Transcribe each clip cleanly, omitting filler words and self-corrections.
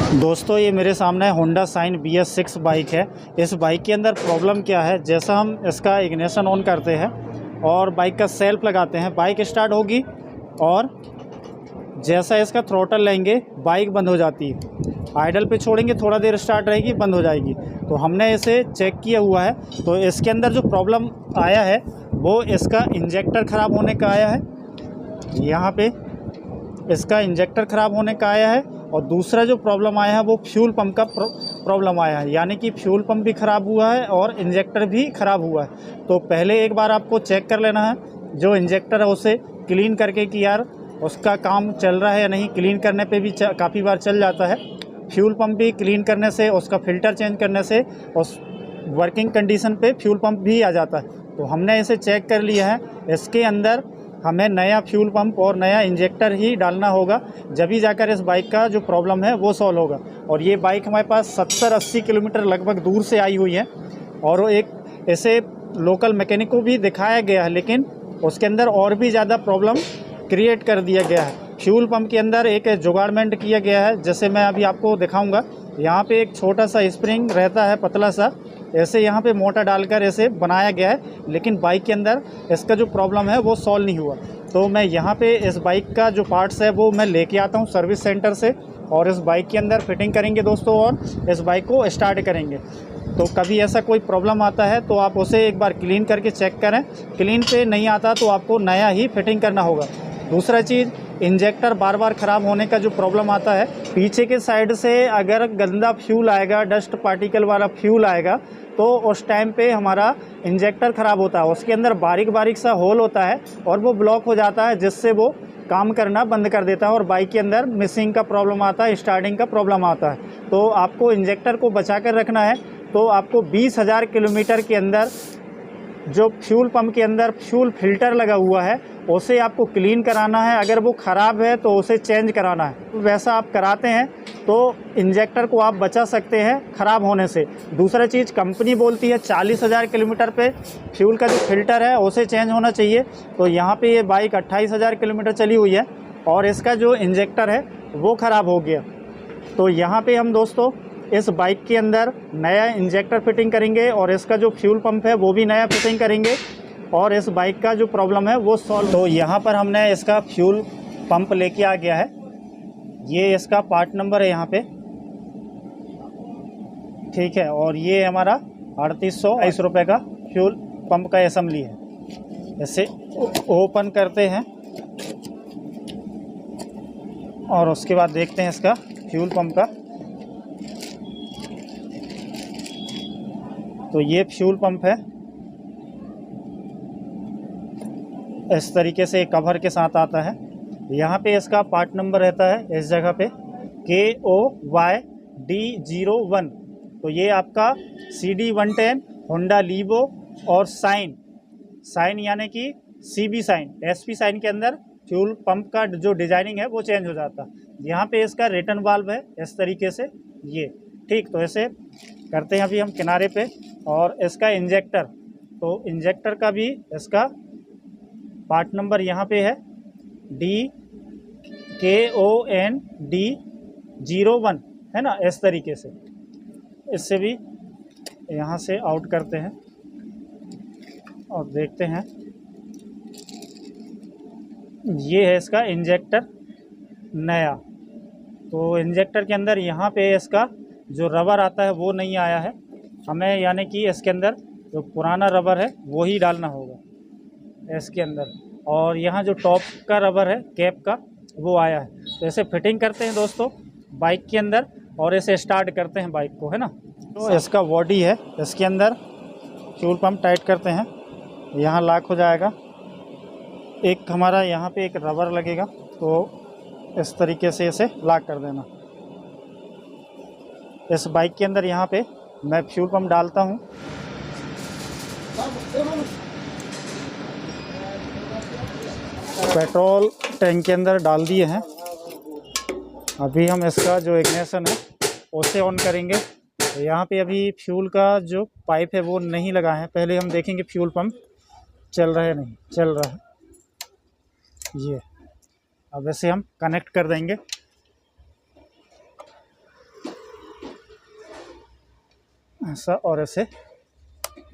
दोस्तों ये मेरे सामने होंडा साइन BS6 बाइक है। इस बाइक के अंदर प्रॉब्लम क्या है, जैसा हम इसका इग्निशन ऑन करते हैं और बाइक का सेल्फ लगाते हैं, बाइक स्टार्ट होगी और जैसा इसका थ्रोटल लेंगे बाइक बंद हो जाती है। आइडल पे छोड़ेंगे थोड़ा देर स्टार्ट रहेगी, बंद हो जाएगी। तो हमने इसे चेक किया हुआ है, तो इसके अंदर जो प्रॉब्लम आया है वो इसका इंजेक्टर ख़राब होने का आया है। यहाँ पे इसका इंजेक्टर ख़राब होने का आया है और दूसरा जो प्रॉब्लम आया है वो फ्यूल पंप का प्रॉब्लम आया है, यानी कि फ्यूल पंप भी ख़राब हुआ है और इंजेक्टर भी ख़राब हुआ है। तो पहले एक बार आपको चेक कर लेना है, जो इंजेक्टर है उसे क्लीन करके कि यार उसका काम चल रहा है या नहीं। क्लीन करने पे भी काफ़ी बार चल जाता है। फ्यूल पंप भी क्लीन करने से, उसका फ़िल्टर चेंज करने से उस वर्किंग कंडीशन पे फ्यूल पंप भी आ जाता है। तो हमने इसे चेक कर लिया है। इसके अंदर हमें नया फ्यूल पंप और नया इंजेक्टर ही डालना होगा, जब ही जाकर इस बाइक का जो प्रॉब्लम है वो सॉल्व होगा। और ये बाइक हमारे पास 70-80 किलोमीटर लगभग दूर से आई हुई है और एक ऐसे लोकल मैकेनिक को भी दिखाया गया है, लेकिन उसके अंदर और भी ज़्यादा प्रॉब्लम क्रिएट कर दिया गया है। फ्यूल पंप के अंदर एक जुगाड़मेंट किया गया है, जैसे मैं अभी आपको दिखाऊंगा। यहाँ पे एक छोटा सा स्प्रिंग रहता है, पतला सा, ऐसे यहाँ पे मोटर डालकर ऐसे बनाया गया है, लेकिन बाइक के अंदर इसका जो प्रॉब्लम है वो सॉल्व नहीं हुआ। तो मैं यहाँ पे इस बाइक का जो पार्ट्स है वो मैं लेके आता हूँ सर्विस सेंटर से और इस बाइक के अंदर फिटिंग करेंगे दोस्तों और इस बाइक को स्टार्ट करेंगे। तो कभी ऐसा कोई प्रॉब्लम आता है तो आप उसे एक बार क्लीन करके चेक करें। क्लीन पे नहीं आता तो आपको नया ही फिटिंग करना होगा। दूसरा चीज़, इंजेक्टर बार बार ख़राब होने का जो प्रॉब्लम आता है, पीछे के साइड से अगर गंदा फ्यूल आएगा, डस्ट पार्टिकल वाला फ्यूल आएगा, तो उस टाइम पे हमारा इंजेक्टर ख़राब होता है। उसके अंदर बारीक बारीक सा होल होता है और वो ब्लॉक हो जाता है, जिससे वो काम करना बंद कर देता है और बाइक के अंदर मिसिंग का प्रॉब्लम आता है, स्टार्टिंग का प्रॉब्लम आता है। तो आपको इंजेक्टर को बचा कर रखना है। तो आपको 20,000 किलोमीटर के अंदर जो फ्यूल पंप के अंदर फ्यूल फिल्टर लगा हुआ है उसे आपको क्लीन कराना है। अगर वो ख़राब है तो उसे चेंज कराना है। वैसा आप कराते हैं तो इंजेक्टर को आप बचा सकते हैं ख़राब होने से। दूसरा चीज़, कंपनी बोलती है 40,000 किलोमीटर पे फ्यूल का जो फ़िल्टर है उसे चेंज होना चाहिए। तो यहाँ पे ये बाइक 28,000 किलोमीटर चली हुई है और इसका जो इंजेक्टर है वो ख़राब हो गया। तो यहाँ पे हम दोस्तों इस बाइक के अंदर नया इंजेक्टर फिटिंग करेंगे और इसका जो फ्यूल पंप है वो भी नया फिटिंग करेंगे और इस बाइक का जो प्रॉब्लम है वो सॉल्व। तो यहाँ पर हमने इसका फ्यूल पंप लेके आ गया है। ये इसका पार्ट नंबर है यहाँ पे, ठीक है। और ये हमारा 3822 रुपये का फ्यूल पंप का असेंबली है। इसे ओपन करते हैं और उसके बाद देखते हैं इसका फ्यूल पंप का। तो ये फ्यूल पंप है, इस तरीके से कवर के साथ आता है। यहाँ पे इसका पार्ट नंबर रहता है इस जगह पे KOYD01। तो ये आपका CD110 होंडा लीवो और साइन यानी कि CB साइन, SP साइन के अंदर फ्यूल पंप का जो डिजाइनिंग है वो चेंज हो जाता है। यहाँ पे इसका रिटर्न वाल्व है इस तरीके से, ये ठीक। तो ऐसे करते हैं अभी हम किनारे पे। और इसका इंजेक्टर, तो इंजेक्टर का भी इसका पार्ट नंबर यहाँ पे है DKOND01, है ना, इस तरीके से। इससे भी यहाँ से आउट करते हैं और देखते हैं। ये है इसका इंजेक्टर नया। तो इंजेक्टर के अंदर यहाँ पे इसका जो रबर आता है वो नहीं आया है हमें, यानी कि इसके अंदर जो पुराना रबर है वो ही डालना होगा इसके अंदर। और यहाँ जो टॉप का रबर है कैप का वो आया है। तो ऐसे फिटिंग करते हैं दोस्तों बाइक के अंदर और ऐसे स्टार्ट करते हैं बाइक को, है ना। तो इसका बॉडी है, इसके अंदर फ्यूल पंप टाइट करते हैं, यहाँ लॉक हो जाएगा। एक हमारा यहाँ पे एक रबर लगेगा, तो इस तरीके से इसे लॉक कर देना। इस बाइक के अंदर यहाँ पे मैं फ्यूल पंप डालता हूँ। पेट्रोल टैंक के अंदर डाल दिए हैं। अभी हम इसका जो इग्निशन है उसे ऑन करेंगे। तो यहाँ पे अभी फ्यूल का जो पाइप है वो नहीं लगा है। पहले हम देखेंगे फ्यूल पंप चल रहा है, नहीं चल रहा है। ये अब ऐसे हम कनेक्ट कर देंगे। ऐसा और ऐसे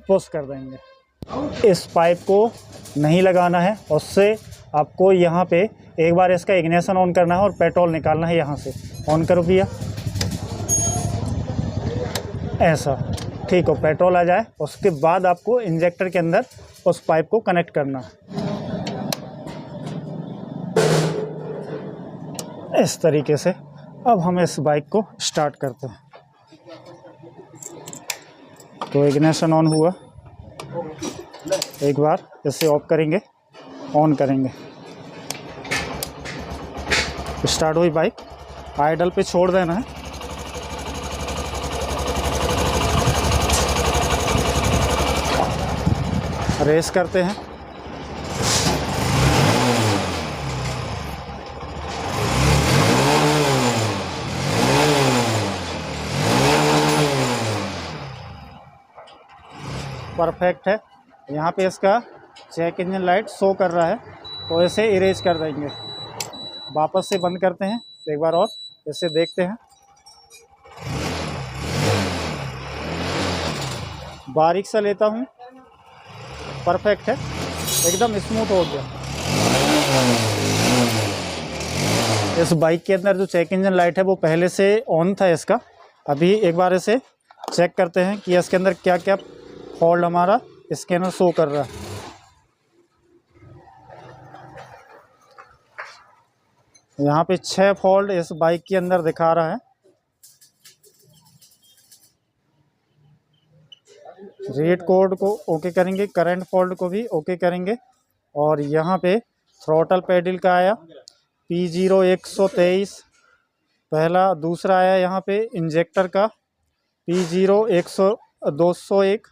पुश कर देंगे। इस पाइप को नहीं लगाना है, उससे आपको यहाँ पे एक बार इसका इग्निशन ऑन करना है और पेट्रोल निकालना है। यहाँ से ऑन करो भैया, ऐसा ठीक हो, पेट्रोल आ जाए, उसके बाद आपको इंजेक्टर के अंदर उस पाइप को कनेक्ट करना है इस तरीके से। अब हम इस बाइक को स्टार्ट करते हैं। तो इग्निशन ऑन हुआ, एक बार इसे ऑफ करेंगे, ऑन करेंगे, स्टार्ट हुई बाइक। आइडल पे छोड़ देना है। रेस करते हैं। परफेक्ट है। यहाँ पे इसका चेक इंजन लाइट शो कर रहा है, तो इसे इरेज कर देंगे। वापस से बंद करते हैं, एक बार और इसे देखते हैं। बारीक सा लेता हूँ, परफेक्ट है, एकदम स्मूथ हो गया। इस बाइक के अंदर जो चेक इंजन लाइट है वो पहले से ऑन था इसका। अभी एक बार इसे चेक करते हैं कि इसके अंदर क्या क्या फॉल्ट हमारा स्कैनर शो कर रहा है। यहाँ पे 6 फॉल्ट इस बाइक के अंदर दिखा रहा है। रेड कोड को ओके करेंगे, करंट फॉल्ट को भी ओके करेंगे। और यहाँ पे थ्रॉटल पेडल का आया P0 123 पहला, दूसरा आया यहाँ पे इंजेक्टर का P0 201,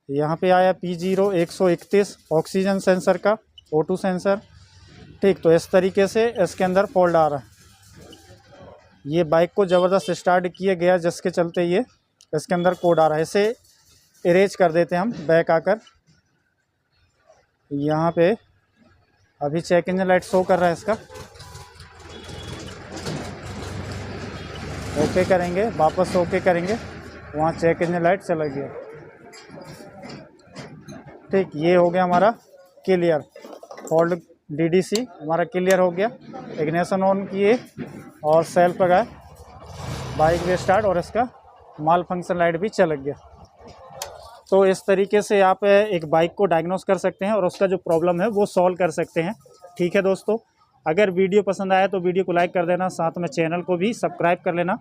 यहाँ पे आया P0 131 ऑक्सीजन सेंसर का O2 सेंसर। ठीक, तो इस तरीके से इसके अंदर फॉल्ट आ रहा है। ये बाइक को ज़बरदस्त स्टार्ट किया गया, जिसके चलते ये इसके अंदर कोड आ रहा है। इसे इरेज कर देते हैं हम बैक आकर। यहाँ पे अभी चेक इंजन लाइट शो कर रहा है इसका, ओके करेंगे, वापस ओके करेंगे, वहाँ चेक इंजन लाइट चला गया। ठीक, ये हो गया हमारा क्लियर। फॉल्ट DDC हमारा क्लियर हो गया। इग्निशन ऑन किए और सेल्फ लगाए, बाइक भी स्टार्ट और इसका माल फंक्शन लाइट भी चल गया। तो इस तरीके से आप एक बाइक को डायग्नोस कर सकते हैं और उसका जो प्रॉब्लम है वो सॉल्व कर सकते हैं। ठीक है दोस्तों, अगर वीडियो पसंद आया तो वीडियो को लाइक कर देना, साथ में चैनल को भी सब्सक्राइब कर लेना।